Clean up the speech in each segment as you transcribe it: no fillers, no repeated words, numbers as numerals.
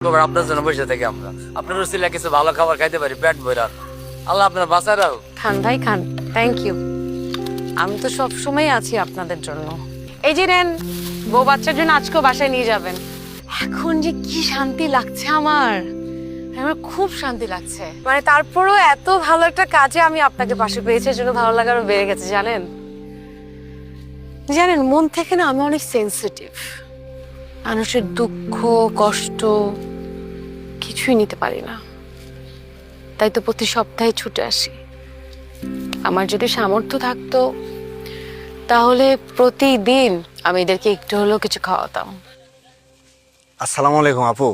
আপনার জন্য বসে থাকি আমরা আপনার রসিলা কিছু ভালো খাবার খাইতে পারি পেট ভরা আল্লাহ আপনার বাঁচায় রাখো। খান ভাই খান, থ্যাংক ইউ। আমি তো সব সময় আছি আপনাদের জন্য। এই যে নেন, বউ বাচ্চার জন্য আজকেও বাসায় নিয়ে যাবেন। এখন যে কি শান্তি লাগছে আমার খুব শান্তি লাগছে। মানে তারপরও এত ভালো একটা কাজে আমি আপনাকে পাশে পেয়েছি, জন্য ভালো লাগারও বেড়ে গেছে। জানেন জানেন মন থেকে না আমি অনেক সেন্সিটিভ। মানুষের দুঃখ কষ্ট কিছুই নিতে পারি না, তাই তো প্রতি সপ্তাহে ছুটে আসি। আমার যদি সামর্থ্য থাকতো তাহলে প্রতিদিন আমি এদেরকে একটু হলেও কিছু খাওয়াতাম। আসসালামু আলাইকুম আপু।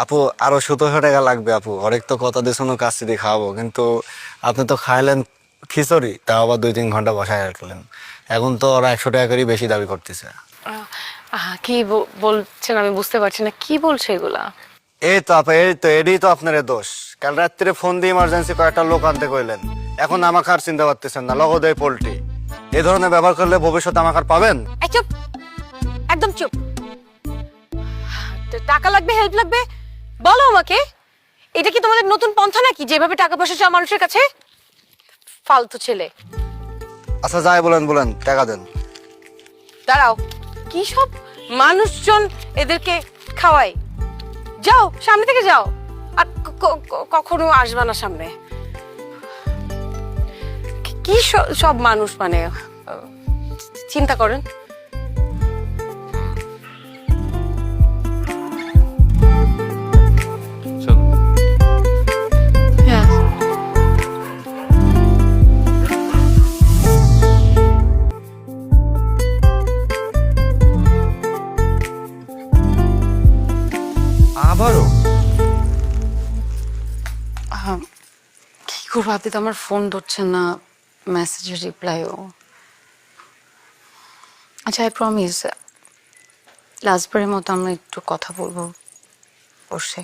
আপু আরো 17 টাকা লাগবে আপু। অনেক তো কথা দিয়ে শুনো কাজ দিয়ে খাওয়াবো, কিন্তু আপনি তো খাইলেন খিচুড়ি, তাও আবার 2-3 ঘন্টা বসায় রাখলেন। এখন তো ওরা 100 টাকা করে বেশি দাবি করতেছে। কি বলছেন আমি বুঝতে পারছি না, কি বলছে এগুলা? এই তো আপা, এই তো এটাই তো আপনার দোষ। কাল রাত্রে ফোন দিয়ে ইমার্জেন্সি কয়েকটা লোক আনতে কইলেন, এখন আমাকে আর চিনতে পারতেছেন না। লগো দেয় পোল্ট্রি। এই ধরনের ব্যবহার করলে ভবিষ্যতে আমাকে আর পাবেন? চুপ, একদম চুপ। টাকা লাগবে, হেল্প লাগবে, বলো আমাকে। এটা কি তোমাদের নতুন পন্থা নাকি, যেভাবে টাকা পয়সা চাও মানুষের কাছে? ফালতু ছেলে। আচ্ছা যাই বলেন বলেন, টাকা দেন। দাঁড়াও, কি সব মানুষজন এদেরকে খাওয়াই। যাও, সামনে থেকে যাও, আর কখনো আসবা না সামনে। কি সব মানুষ, মানে চিন্তা করেন। আবারও কি করবো, আপনি তো আমার ফোন ধরছেন না, মেসেজের রিপ্লাইও। আচ্ছা, আই প্রমিস লাস্টবারের মতো আমরা একটু কথা বলবো বসে।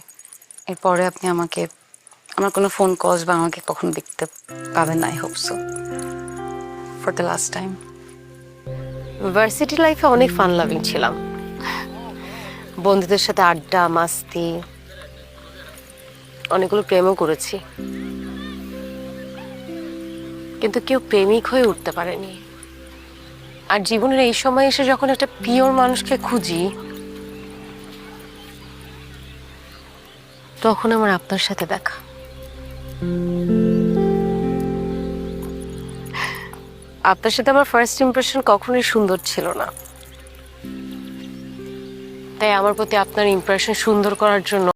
এরপরে আপনি আমাকে, আমার কোনো ফোন কলস বা আমাকে কখনো দেখতে পাবেন না। I hope so, for the last time. Varsity লাইফে অনেক ফান লাভিং ছিলাম, বন্ধুদের সাথে আড্ডা মাস্তি, অনেকগুলো প্রেমও করেছি, কিন্তু কেউ প্রেমিক হয়ে উঠতে পারেনি। আর জীবনের এই সময় এসে যখন একটা পিওর মানুষকে খুঁজি, তখন আমার আপনার সাথে দেখা। আপনার সাথে আমার ফার্স্ট ইমপ্রেশন কখনোই সুন্দর ছিল না, তাই আমার প্রতি আপনার ইমপ্রেশন সুন্দর করার জন্য